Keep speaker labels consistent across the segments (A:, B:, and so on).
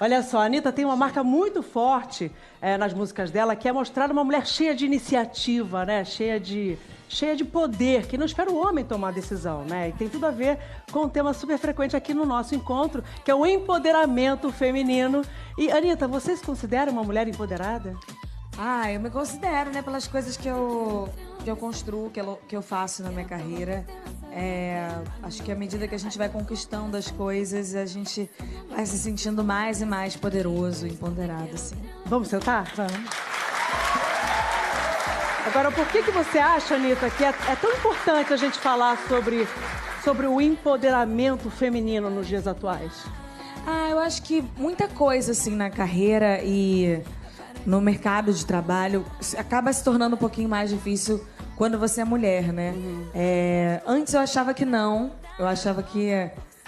A: Olha só, a Anitta tem uma marca muito forte nas músicas dela, que é mostrar uma mulher cheia de iniciativa, né? Cheia de poder, que não espera o homem tomar a decisão, né? E tem tudo a ver com um tema super frequente aqui no nosso encontro, que é o empoderamento feminino. E, Anitta, você se considera uma mulher empoderada?
B: Ah, eu me considero, né? Pelas coisas que eu construo, que eu faço na minha carreira. Acho que à medida que a gente vai conquistando as coisas, a gente vai se sentindo mais e mais poderoso, empoderado, assim.
A: Vamos sentar? Vamos. Agora, por que você acha, Anitta, que é tão importante a gente falar sobre o empoderamento feminino nos dias atuais?
B: Eu acho que muita coisa, assim, na carreira e no mercado de trabalho acaba se tornando um pouquinho mais difícil quando você é mulher, né? Antes eu achava que não. Eu achava que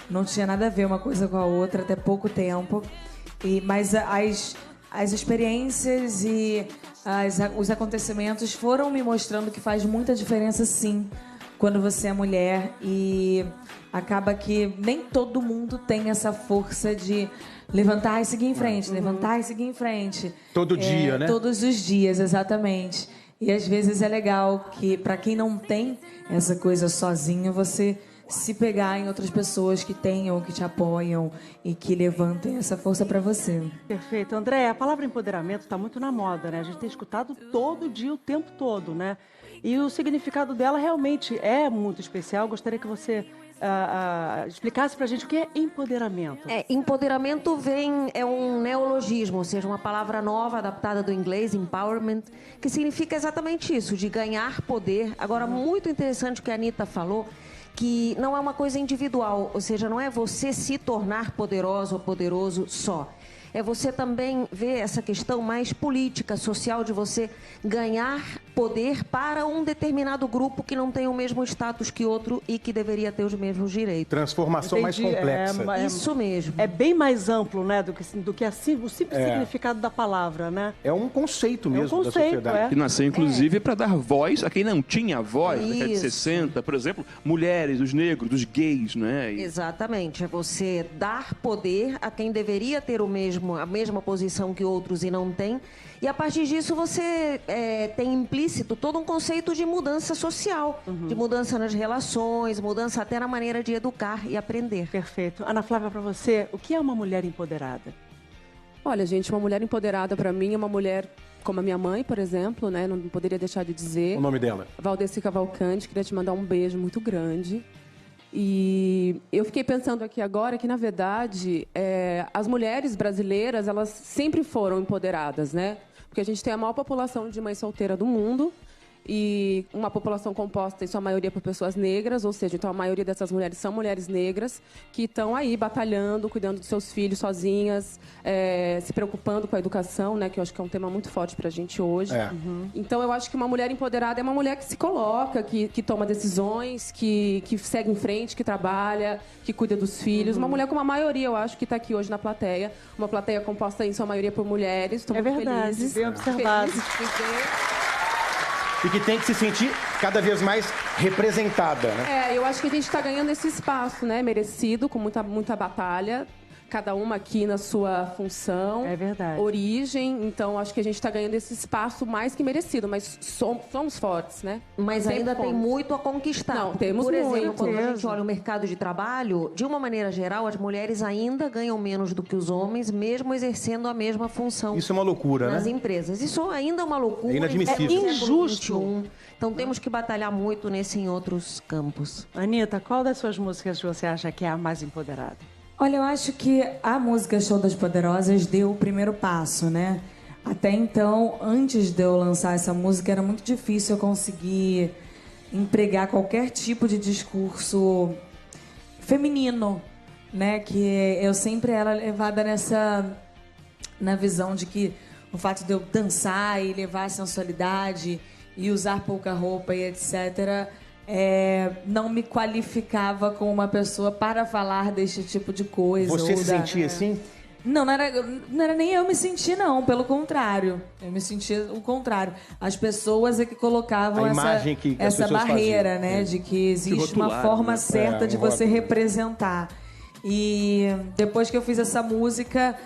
B: não tinha nada a ver uma coisa com a outra, até pouco tempo. Mas as experiências e os acontecimentos foram me mostrando que faz muita diferença, sim, quando você é mulher. E acaba que nem todo mundo tem essa força de levantar e seguir em frente, levantar e seguir em frente.
C: Todo dia, né?
B: Todos os dias, exatamente. E às vezes é legal que, para quem não tem essa coisa sozinho, você se pegar em outras pessoas que tenham, que te apoiam e que levantem essa força para você.
A: Perfeito. André, a palavra empoderamento está muito na moda, né? A gente tem escutado todo dia, o tempo todo, né? E o significado dela realmente é muito especial. Gostaria que você explicasse pra gente o que é empoderamento.
D: Empoderamento é um neologismo, ou seja, uma palavra nova adaptada do inglês, empowerment, que significa exatamente isso, de ganhar poder. Agora, muito interessante o que a Anitta falou, que não é uma coisa individual, ou seja, não é você se tornar poderosa ou poderoso só. É você também ver essa questão mais política, social, de você ganhar poder para um determinado grupo que não tem o mesmo status que outro e que deveria ter os mesmos direitos.
C: Transformação mais complexa.
D: Isso mesmo.
A: É bem mais amplo, né, do que assim, o simples significado da palavra, né?
C: É um conceito mesmo da sociedade.
E: Que nasceu, inclusive, para dar voz a quem não tinha voz, na década de 60. Por exemplo, mulheres, os negros, os gays, né?
D: Exatamente. É você dar poder a quem deveria ter a mesma posição que outros e não tem. E a partir disso você tem implícito todo um conceito de mudança social, de mudança nas relações, mudança até na maneira de educar e aprender.
A: Perfeito. Ana Flávia, para você, o que é uma mulher empoderada?
F: Olha, gente, uma mulher empoderada para mim é uma mulher como a minha mãe, por exemplo, né? Não poderia deixar de dizer.
C: O nome dela?
F: Valdeci Cavalcante. Queria te mandar um beijo muito grande. E eu fiquei pensando aqui agora que, na verdade, as mulheres brasileiras, elas sempre foram empoderadas, né? Porque a gente tem a maior população de mãe solteira do mundo e uma população composta, em sua maioria, por pessoas negras, ou seja, então a maioria dessas mulheres são mulheres negras que estão aí batalhando, cuidando dos seus filhos sozinhas, se preocupando com a educação, né, que eu acho que é um tema muito forte pra gente hoje. Então eu acho que uma mulher empoderada é uma mulher que se coloca, que toma decisões, que segue em frente, que trabalha, que cuida dos filhos. Uma mulher como a maioria, eu acho, que está aqui hoje na plateia. Uma plateia composta, em sua maioria, por mulheres. Estou muito
A: verdade,
F: feliz.
A: bem observado.
F: Feliz de ver.
C: E que tem que se sentir cada vez mais representada, né?
F: Eu acho que a gente está ganhando esse espaço, né? Merecido, com muita batalha. Cada uma aqui na sua função, origem. Então, acho que a gente está ganhando esse espaço mais que merecido. Mas somos fortes, né?
D: Mas ainda tem muito a conquistar.
F: Não, temos
D: Por
F: muito.
D: exemplo, quando a gente olha o mercado de trabalho, de uma maneira geral, as mulheres ainda ganham menos do que os homens, mesmo exercendo a mesma função.
C: Isso é uma loucura,
D: nas
C: né?
D: empresas. Isso ainda é uma loucura.
C: É inadmissível.
D: É
A: injusto.
D: Então temos que batalhar muito em outros campos.
A: Anitta, qual das suas músicas você acha que é a mais empoderada?
B: Olha, eu acho que a música Show das Poderosas deu o primeiro passo, né? Até então, antes de eu lançar essa música, era muito difícil eu conseguir empregar qualquer tipo de discurso feminino, né? Que eu sempre era levada na visão de que o fato de eu dançar e levar a sensualidade e usar pouca roupa e etc., não me qualificava como uma pessoa para falar deste tipo de coisa.
C: Você se sentia assim?
B: Não era nem eu me sentir, não. Pelo contrário. Eu me sentia o contrário. As pessoas é que colocavam essa barreira, né? De que existe uma forma certa de você representar. E depois que eu fiz essa música,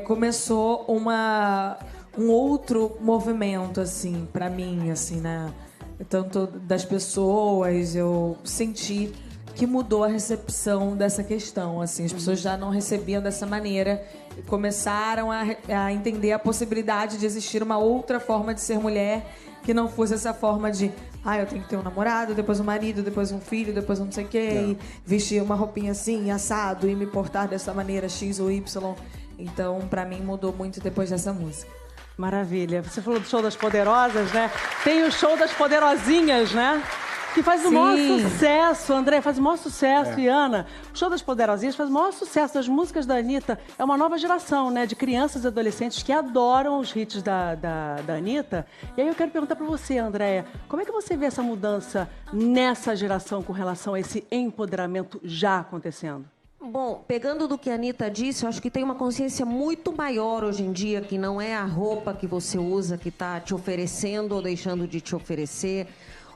B: começou um outro movimento, assim, pra mim, assim, né? Tanto das pessoas, eu senti que mudou a recepção dessa questão, assim. As pessoas já não recebiam dessa maneira e começaram a entender a possibilidade de existir uma outra forma de ser mulher que não fosse essa forma de eu tenho que ter um namorado, depois um marido, depois um filho, depois um não sei o quê, e vestir uma roupinha assim, assado, e me portar dessa maneira, X ou Y. Então, pra mim, mudou muito depois dessa música.
A: Maravilha. Você falou do show das poderosas, né? Tem o show das poderosinhas, né? Que faz o maior sucesso, André, faz o maior sucesso. E Ana, o show das poderosinhas faz o maior sucesso. As músicas da Anitta é uma nova geração, né? De crianças e adolescentes que adoram os hits da Anitta. E aí eu quero perguntar pra você, Andréia, como é que você vê essa mudança nessa geração com relação a esse empoderamento já acontecendo?
D: Bom, pegando do que a Anitta disse, eu acho que tem uma consciência muito maior hoje em dia, que não é a roupa que você usa que está te oferecendo ou deixando de te oferecer,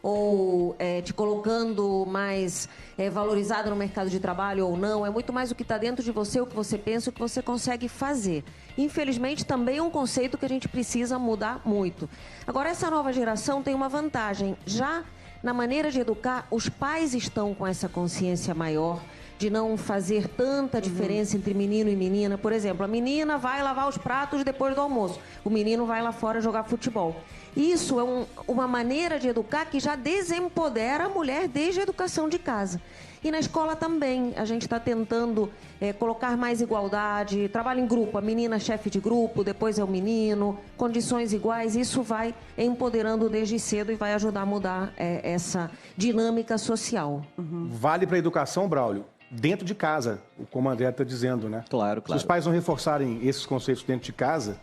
D: ou te colocando mais valorizada no mercado de trabalho ou não. É muito mais o que está dentro de você, o que você pensa, o que você consegue fazer. Infelizmente, também é um conceito que a gente precisa mudar muito. Agora, essa nova geração tem uma vantagem. Já na maneira de educar, os pais estão com essa consciência maior de não fazer tanta diferença entre menino e menina. Por exemplo, a menina vai lavar os pratos depois do almoço. O menino vai lá fora jogar futebol. Isso é uma maneira de educar que já desempodera a mulher desde a educação de casa. E na escola também, a gente está tentando colocar mais igualdade, trabalho em grupo, a menina chefe de grupo, depois é o menino, condições iguais, isso vai empoderando desde cedo e vai ajudar a mudar essa dinâmica social.
C: Vale para a educação, Braulio, dentro de casa, como a André está dizendo, né?
G: Claro.
C: Se os pais não reforçarem esses conceitos dentro de casa,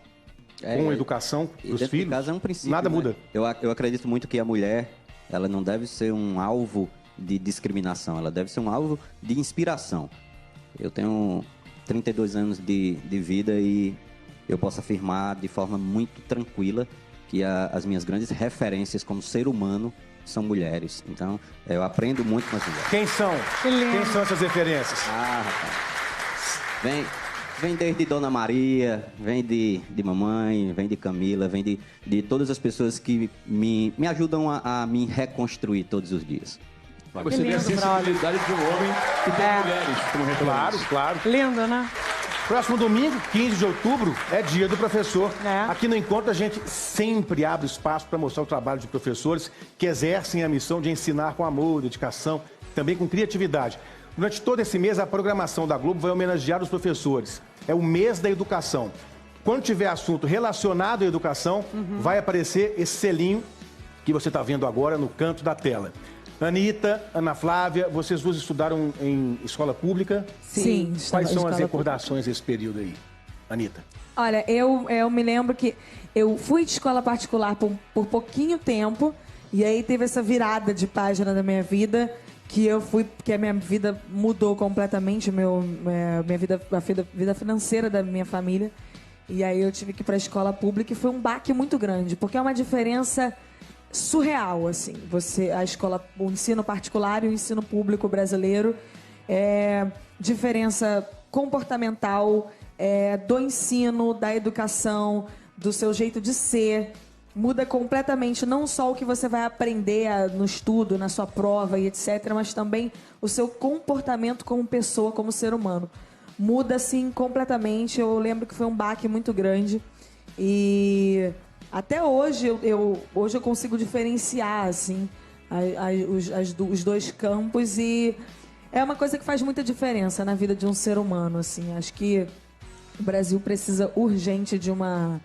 C: com educação dos filhos,
G: de casa é um princípio,
C: nada muda.
G: Eu acredito muito que a mulher, ela não deve ser um alvo de discriminação, ela deve ser um alvo de inspiração. Eu tenho 32 anos de vida e eu posso afirmar de forma muito tranquila que as minhas grandes referências como ser humano são mulheres. Então, eu aprendo muito com as mulheres.
C: Quem são? Quem são essas referências?
G: Rapaz. Vem desde Dona Maria, vem de mamãe, vem de Camila, vem de todas as pessoas que me ajudam a me reconstruir todos os dias.
E: Você vê a sensibilidade de um homem que tem mulheres como referência.
C: Claro.
A: Lindo, né?
C: Próximo domingo, 15 de outubro, é dia do professor. Aqui no Encontro, a gente sempre abre espaço para mostrar o trabalho de professores que exercem a missão de ensinar com amor, dedicação, também com criatividade. Durante todo esse mês, a programação da Globo vai homenagear os professores. É o mês da educação. Quando tiver assunto relacionado à educação, vai aparecer esse selinho que você está vendo agora no canto da tela. Anitta, Ana Flávia, vocês duas estudaram em escola pública?
B: Sim.
C: Quais são as recordações desse período aí, Anitta?
B: Olha, eu me lembro que eu fui de escola particular por pouquinho tempo, e aí teve essa virada de página da minha vida, que a minha vida mudou completamente, a vida financeira da minha família. E aí eu tive que ir para a escola pública e foi um baque muito grande, porque é uma diferença surreal, assim. O ensino particular e o ensino público brasileiro, diferença comportamental, do ensino, da educação, do seu jeito de ser. Muda completamente não só o que você vai aprender no estudo, na sua prova e etc., mas também o seu comportamento como pessoa, como ser humano. Muda, assim, completamente. Eu lembro que foi um baque muito grande. E até hoje, hoje eu consigo diferenciar, assim, os dois campos. E é uma coisa que faz muita diferença na vida de um ser humano, assim. Acho que o Brasil precisa urgente de uma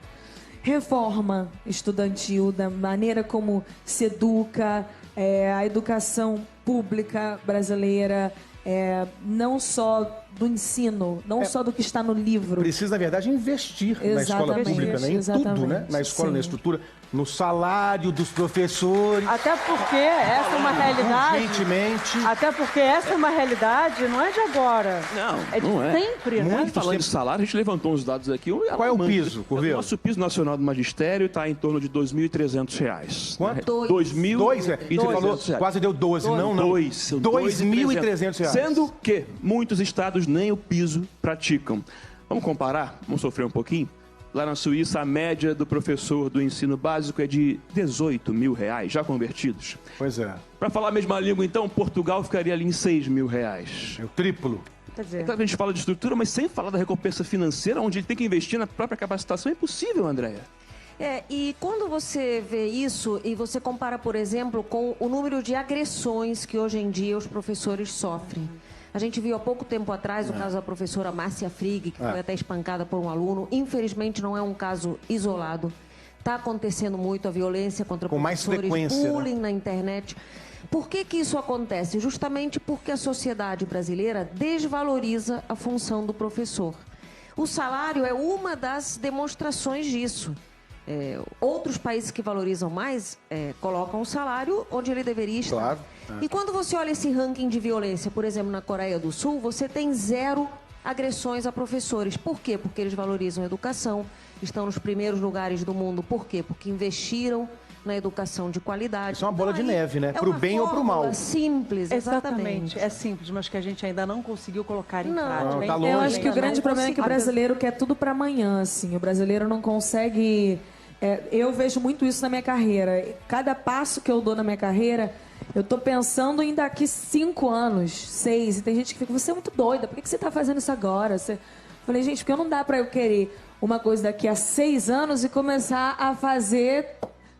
B: reforma estudantil, da maneira como se educa, a educação pública brasileira, não só do ensino, não só do que está no livro.
C: Precisa, na verdade, investir na escola pública, né? Em tudo, né? Na escola, na estrutura, no salário dos professores.
A: Até porque essa é uma realidade.
C: Urgentemente.
A: Até porque essa é uma realidade, não é de agora.
E: Não é.
A: Sempre, né?
E: Falando de salário, a gente levantou uns dados aqui.
C: Qual é o piso, Curvelo?
E: O nosso piso nacional do magistério está em torno de R$ 2.300.
C: Quanto?
D: Dois.
C: Dois? Você falou, quase deu 12, não?
E: R$ 2.300.
C: R$ 2.300.
E: Sendo que muitos estados telhados nem o piso praticam. Vamos comparar? Vamos sofrer um pouquinho? Lá na Suíça, a média do professor do ensino básico é de R$18 mil, já convertidos.
C: Pois é.
E: Para falar a mesma língua, então, Portugal ficaria ali em R$6 mil.
C: É o triplo.
A: Quer dizer...
E: É claro que a gente fala de estrutura, mas sem falar da recompensa financeira, onde ele tem que investir na própria capacitação, é impossível, Andréia.
D: E quando você vê isso e você compara, por exemplo, com o número de agressões que hoje em dia os professores sofrem. A gente viu há pouco tempo atrás o caso da professora Márcia Frigg, que foi até espancada por um aluno. Infelizmente, não é um caso isolado. Está acontecendo muito a violência contra
C: com mais
D: professores,
C: frequência,
D: bullying
C: né?
D: na internet. Por que isso acontece? Justamente porque a sociedade brasileira desvaloriza a função do professor. O salário é uma das demonstrações disso. Outros países que valorizam mais colocam o salário onde ele deveria estar.
C: Claro.
D: E quando você olha esse ranking de violência, por exemplo, na Coreia do Sul, você tem 0 agressões a professores. Por quê? Porque eles valorizam a educação, estão nos primeiros lugares do mundo. Por quê? Porque investiram na educação de qualidade.
C: Isso é uma bola de neve, né? Pro bem ou pro mal.
D: Simples, exatamente.
A: É simples, mas que a gente ainda não conseguiu colocar em prática.
C: Não, tá longe.
B: Eu acho que o grande problema é que o brasileiro quer tudo para amanhã, assim. O brasileiro não consegue... eu vejo muito isso na minha carreira. Cada passo que eu dou na minha carreira, eu tô pensando em daqui 5 anos, 6. E tem gente que fica, você é muito doida, por que você tá fazendo isso agora? Eu falei, gente, porque não dá para eu querer uma coisa daqui a 6 anos e começar a fazer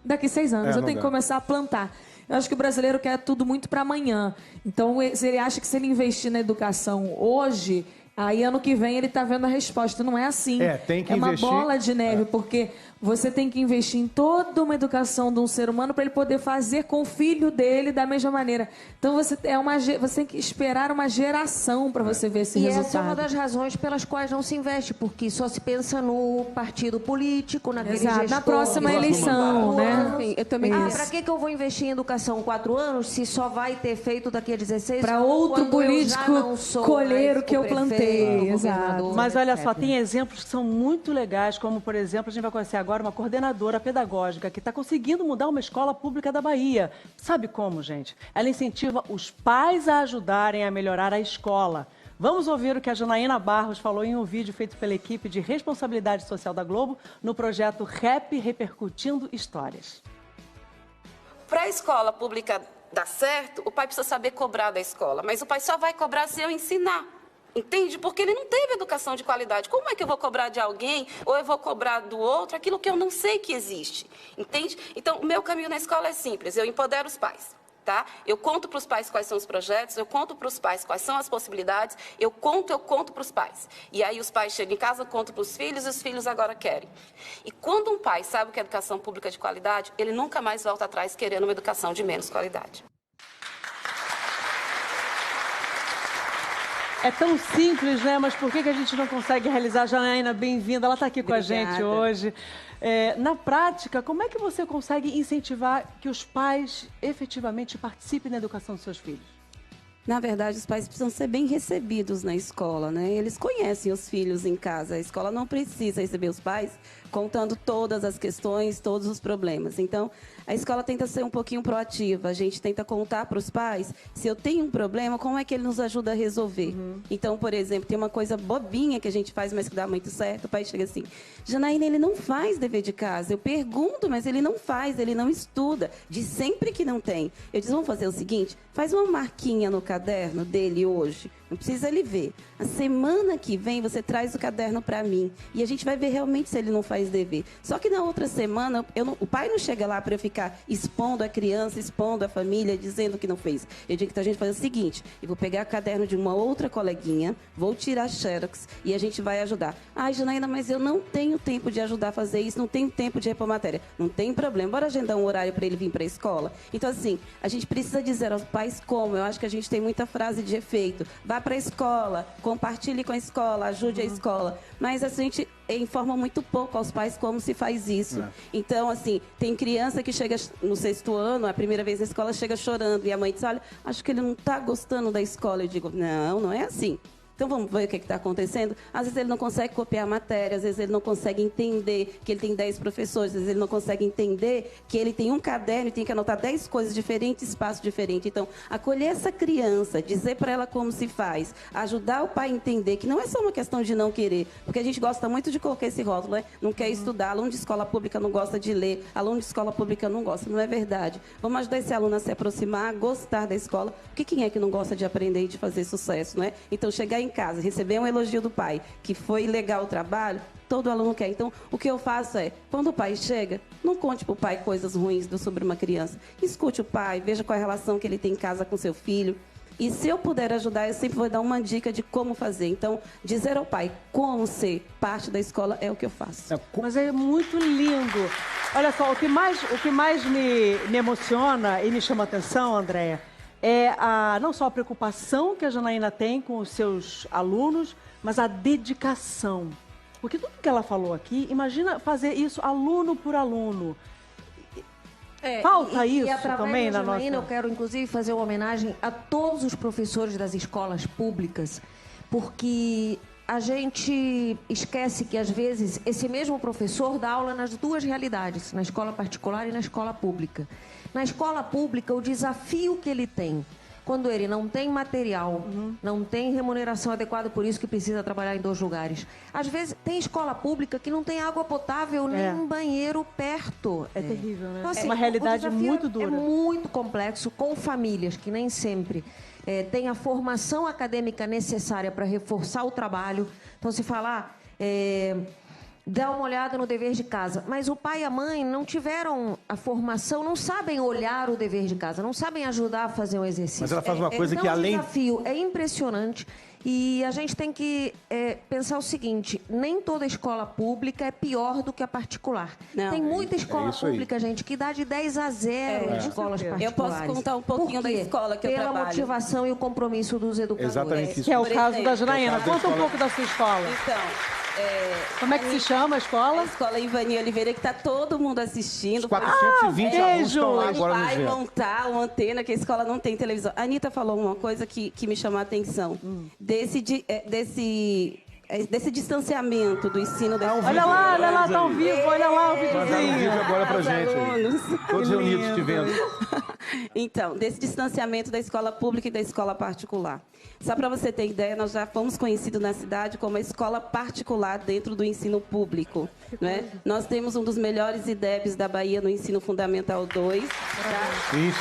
B: daqui 6 anos. Eu tenho que começar a plantar. Eu acho que o brasileiro quer tudo muito para amanhã. Então, se ele acha que se ele investir na educação hoje, aí ano que vem ele tá vendo a resposta. Não é assim.
C: Tem que
A: investir.
C: investir.
A: É uma bola de neve, porque você tem que investir em toda uma educação de um ser humano para ele poder fazer com o filho dele da mesma maneira. Então você tem que esperar uma geração para você ver esse resultado.
D: E essa é uma das razões pelas quais não se investe, porque só se pensa no partido político, naquele gestor.
B: Na próxima eleição, né?
D: Enfim, eu também para que eu vou investir em educação 4 anos se só vai ter feito daqui a 16?
B: Para outro político colher o que eu plantei.
A: Exato. Mas olha só, tem exemplos que são muito legais, como por exemplo, a gente vai conhecer agora uma coordenadora pedagógica que está conseguindo mudar uma escola pública da Bahia. Sabe como, gente? Ela incentiva os pais a ajudarem a melhorar a escola. Vamos ouvir o que a Janaína Barros falou em um vídeo feito pela equipe de responsabilidade social da Globo no projeto REP Repercutindo Histórias.
H: Para a escola pública dar certo, o pai precisa saber cobrar da escola, mas o pai só vai cobrar se eu ensinar. Entende? Porque ele não teve educação de qualidade. Como é que eu vou cobrar de alguém ou eu vou cobrar do outro aquilo que eu não sei que existe? Entende? Então, o meu caminho na escola é simples. Eu empodero os pais. Tá? Eu conto para os pais quais são os projetos, eu conto para os pais quais são as possibilidades, eu conto para os pais. E aí os pais chegam em casa, contam para os filhos e os filhos agora querem. E quando um pai sabe o que é educação pública de qualidade, ele nunca mais volta atrás querendo uma educação de menos qualidade.
A: É tão simples, né? Mas por que a gente não consegue realizar? Janaína, bem-vinda. Ela está aqui com a gente hoje. Na prática, como é que você consegue incentivar que os pais efetivamente participem da educação dos seus filhos?
I: Na verdade, os pais precisam ser bem recebidos na escola, né? Eles conhecem os filhos em casa. A escola não precisa receber os pais contando todas as questões, todos os problemas. Então, a escola tenta ser um pouquinho proativa. A gente tenta contar para os pais, se eu tenho um problema, como é que ele nos ajuda a resolver. Então, por exemplo, tem uma coisa bobinha que a gente faz, mas que dá muito certo. O pai chega assim, Janaína, ele não faz dever de casa. Eu pergunto, mas ele não faz, ele não estuda. Diz sempre que não tem. Eu disse, vamos fazer o seguinte, faz uma marquinha no caderno dele hoje. Não precisa ele ver. A semana que vem você traz o caderno para mim e a gente vai ver realmente se ele não faz dever. Só que na outra semana, o pai não chega lá para eu ficar expondo a criança, expondo a família, dizendo que não fez. Eu digo que a gente faz o seguinte, eu vou pegar o caderno de uma outra coleguinha, vou tirar xerox e a gente vai ajudar. Ai, Janaína, mas eu não tenho tempo de ajudar a fazer isso, não tenho tempo de repor matéria. Não tem problema, bora agendar um horário para ele vir para a escola. Então, assim, a gente precisa dizer aos pais como. Eu acho que a gente tem muita frase de efeito. Vá para a escola, compartilhe com a escola, ajude a escola. Mas a gente informa muito pouco aos pais como se faz isso. Então, assim, tem criança que chega no 6º ano, a primeira vez na escola, chega chorando. E a mãe diz, olha, acho que ele não está gostando da escola. Eu digo, não é assim. Então vamos ver o que está acontecendo? Às vezes ele não consegue copiar a matéria, às vezes ele não consegue entender que ele tem 10 professores, às vezes ele não consegue entender que ele tem um caderno e tem que anotar 10 coisas diferentes, espaço diferente. Então, acolher essa criança, dizer para ela como se faz, ajudar o pai a entender que não é só uma questão de não querer, porque a gente gosta muito de colocar esse rótulo, né? Não quer estudar, aluno de escola pública não gosta de ler, aluno de escola pública não gosta. Não é verdade. Vamos ajudar esse aluno a se aproximar, a gostar da escola, porque quem é que não gosta de aprender e de fazer sucesso, não é? Então, chegar em casa, receber um elogio do pai, que foi legal o trabalho, todo aluno quer. Então, o que eu faço é, quando o pai chega, não conte para o pai coisas ruins sobre uma criança. Escute o pai, veja qual é a relação que ele tem em casa com seu filho. E se eu puder ajudar, eu sempre vou dar uma dica de como fazer. Então, dizer ao pai como ser parte da escola é o que eu faço.
A: Mas é muito lindo. Olha só, o que mais me emociona e me chama a atenção, Andréia, é não só a preocupação que a Janaína tem com os seus alunos, mas a dedicação. Porque tudo que ela falou aqui, imagina fazer isso aluno por aluno. Falta isso também na nossa...
D: Eu quero, inclusive, fazer uma homenagem a todos os professores das escolas públicas, porque a gente esquece que, às vezes, esse mesmo professor dá aula nas duas realidades, na escola particular e na escola pública. Na escola pública, o desafio que ele tem, quando ele não tem material, não tem remuneração adequada, por isso que precisa trabalhar em 2 lugares. Às vezes, tem escola pública que não tem água potável nem um banheiro perto.
A: É terrível, né?
D: Então, assim,
A: é uma realidade muito dura.
D: É muito complexo, com famílias que nem sempre têm a formação acadêmica necessária para reforçar o trabalho. Então, se falar... dá uma olhada no dever de casa. Mas o pai e a mãe não tiveram a formação, não sabem olhar o dever de casa, não sabem ajudar a fazer um exercício.
C: Mas ela faz uma coisa que
D: então,
C: além...
D: O desafio é impressionante e a gente tem que pensar o seguinte, nem toda escola pública é pior do que a particular. Não. Tem muita escola pública, gente, que dá de 10 a 0 em escolas particulares.
I: Eu posso contar um pouquinho da escola que eu trabalho.
D: Pela motivação e o compromisso dos educadores.
C: Exatamente isso.
A: Que é o caso da Janaína. Conta um pouco da sua escola.
I: Então...
A: como é que se chama a escola?
I: A escola Ivani Oliveira, que está todo mundo assistindo.
C: Os 420 alunos estão lá agora no
I: vai montar uma antena, que a escola não tem televisão. A Anitta falou uma coisa que me chamou a atenção. Desse distanciamento do ensino da escola.
A: Olha lá, tá ao vivo, olha lá o videozinho.
C: Mandaram um vídeo agora pra gente. Todos reunidos te vendo.
I: Então, desse distanciamento da escola pública e da escola particular. Só para você ter ideia, nós já fomos conhecidos na cidade como a escola particular dentro do ensino público. Né? Nós temos um dos melhores IDEBs da Bahia no ensino fundamental 2. Tá?
C: Isso.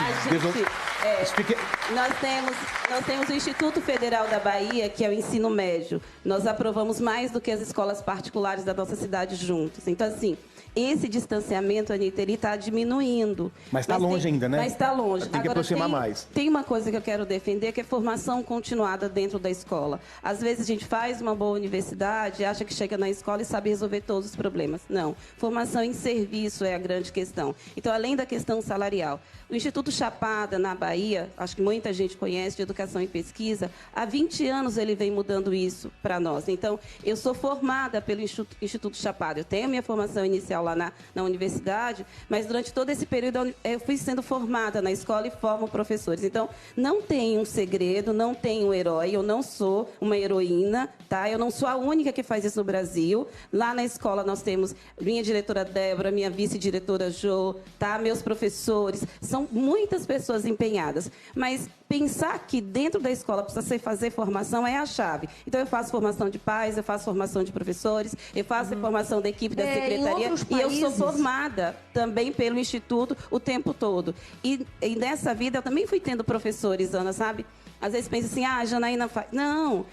I: Nós temos o Instituto Federal da Bahia, que é o ensino médio. Nós aprovamos mais do que as escolas particulares da nossa cidade juntos. Então, assim, esse distanciamento, Anitta, ele está diminuindo.
C: Mas está longe ainda, né?
I: Mas está longe.
C: Tem que aproximar mais.
I: Tem uma coisa que eu quero defender, que é formação continuada dentro da escola. Às vezes a gente faz uma boa universidade, acha que chega na escola e sabe resolver todos os problemas. Não. Formação em serviço é a grande questão. Então, além da questão salarial, o Instituto Chapada, na Bahia, acho que muita gente conhece, de educação e pesquisa, há 20 anos ele vem mudando isso para nós. Então, eu sou formada pelo Instituto Chapada. Eu tenho a minha formação inicial lá na universidade, mas durante todo esse período eu fui sendo formada na escola e formo professores. Então, não tem um segredo, não tem um herói, eu não sou uma heroína, tá? Eu não sou a única que faz isso no Brasil. Lá na escola nós temos minha diretora Débora, minha vice-diretora Jo, tá? Meus professores, são muitas pessoas empenhadas. Mas pensar que dentro da escola precisa fazer formação é a chave. Então, eu faço formação de pais, eu faço formação de professores, eu faço a formação da equipe da secretaria. E eu sou formada também pelo Instituto o tempo todo. E nessa vida eu também fui tendo professores, Ana, sabe? Às vezes pensa assim, a Janaína faz... Não,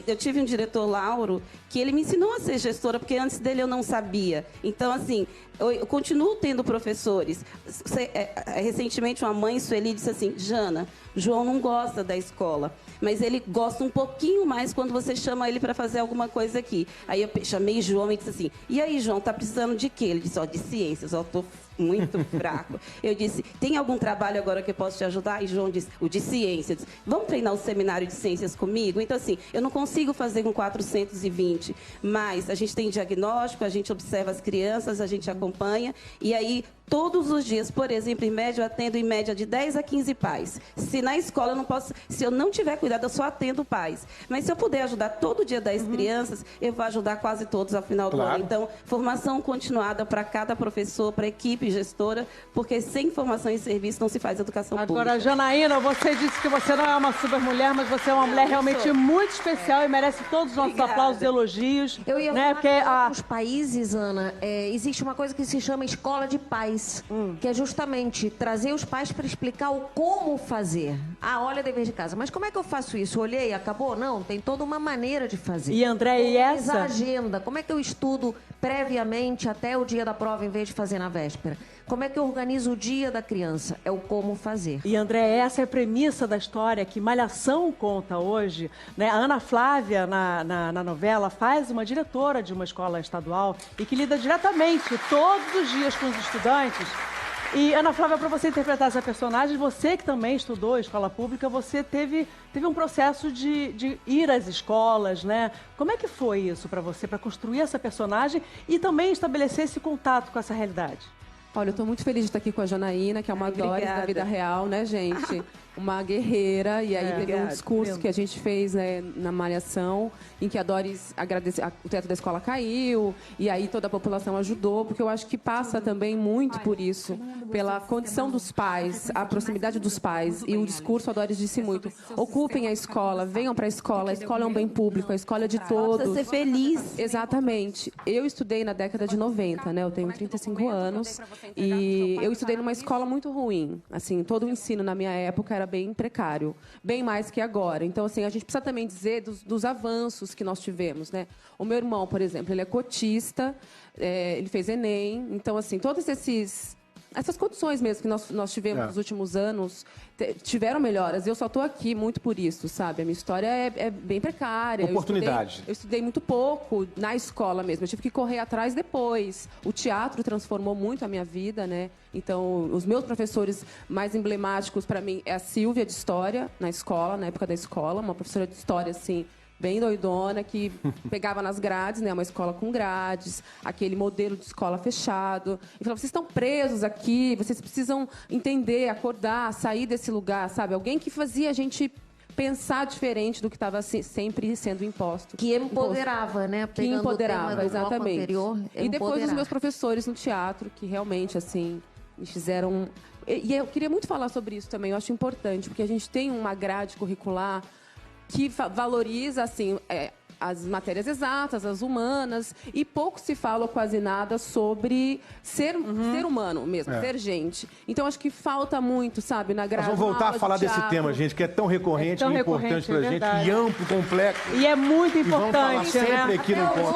I: eu tive um diretor, Lauro, que ele me ensinou a ser gestora, porque antes dele eu não sabia. Então, assim, eu continuo tendo professores. Recentemente, uma mãe, Sueli, disse assim, Jana, João não gosta da escola, mas ele gosta um pouquinho mais quando você chama ele para fazer alguma coisa aqui. Aí eu chamei João e disse assim, e aí, João, tá precisando de quê? Ele disse, de ciências, tô muito fraco. Eu disse, tem algum trabalho agora que eu posso te ajudar? E João disse, o de ciências. Disse, vamos treinar o seminário de ciências comigo? Então, assim, eu não consigo fazer com 420, mas a gente tem diagnóstico, a gente observa as crianças, a gente acompanha, e aí todos os dias, por exemplo, em média, eu atendo em média de 10 a 15 pais. Se na escola eu não posso, se eu não tiver cuidado, eu só atendo pais. Mas se eu puder ajudar todo dia 10 crianças, eu vou ajudar quase todos ao final do ano. Então, formação continuada para cada professor, para a equipe gestora, porque sem formação e serviço não se faz educação pública.
A: Agora, Janaína, você disse que você não é uma super mulher, mas você é uma mulher realmente muito especial e merece todos os nossos aplausos e elogios.
D: Eu ia
A: né?
D: falar
A: Porque
D: que em outros países, Ana, existe uma coisa que se chama escola de pais, que é justamente trazer os pais para explicar o como fazer. Olha, dever de casa. Mas como é que eu faço isso? Olhei, acabou? Não, tem toda uma maneira de fazer.
A: E, André, e essa?
D: A agenda. Como é que eu estudo previamente até o dia da prova em vez de fazer na véspera? Como é que eu organizo o dia da criança? É o como fazer.
A: E, André, essa é a premissa da história que Malhação conta hoje. Né? A Ana Flávia, na novela, faz uma diretora de uma escola estadual e que lida diretamente todos os dias com os estudantes. E, Ana Flávia, para você interpretar essa personagem, você que também estudou escola pública, você teve um processo de ir às escolas, né? Como é que foi isso para você, para construir essa personagem e também estabelecer esse contato com essa realidade?
F: Olha, eu estou muito feliz de estar aqui com a Janaína, que é uma Doris da vida real, né, gente? Uma guerreira. E aí teve um discurso que a gente fez, né, na Malhação, em que a Doris agradeceu, o teto da escola caiu, e aí toda a população ajudou, porque eu acho que passa também muito por isso, pela condição dos pais, a proximidade dos pais. E o discurso, a Doris disse muito, ocupem a escola, venham para a escola é um bem público, a escola é de todos.
I: Precisa ser feliz.
F: Exatamente. Eu estudei na década de 90, né? Eu tenho 35 anos. E eu estudei numa escola muito ruim. Assim, todo o ensino na minha época era bem precário, bem mais que agora. Então, assim, a gente precisa também dizer dos avanços que nós tivemos, né? O meu irmão, por exemplo, ele é cotista, ele fez Enem. Então, assim, todos essas condições mesmo que nós tivemos nos últimos anos tiveram melhoras. Eu só estou aqui muito por isso, sabe? A minha história é bem precária.
C: Oportunidade.
F: Eu estudei muito pouco na escola mesmo. Eu tive que correr atrás depois. O teatro transformou muito a minha vida, né? Então, os meus professores mais emblemáticos para mim é a Silvia de História, na escola, na época da escola. Uma professora de História, assim, bem doidona, que pegava nas grades, né, uma escola com grades, aquele modelo de escola fechado. E falava, vocês estão presos aqui, vocês precisam entender, acordar, sair desse lugar, sabe? Alguém que fazia a gente pensar diferente do que estava sempre sendo imposto.
D: Que empoderava, né?
F: Que empoderava, exatamente.
D: Anterior,
F: e depois os meus professores no teatro, que realmente, assim, me fizeram... E eu queria muito falar sobre isso também, eu acho importante, porque a gente tem uma grade curricular que valoriza, assim, as matérias exatas, as humanas, e pouco se fala, ou quase nada, sobre ser humano mesmo, ser gente. Então, acho que falta muito, sabe, na grade.
C: Nós vamos voltar a falar desse tema, gente, que é tão recorrente e importante pra gente, e amplo, complexo.
A: E é muito importante,
C: e vamos falar sempre aqui no Encontro.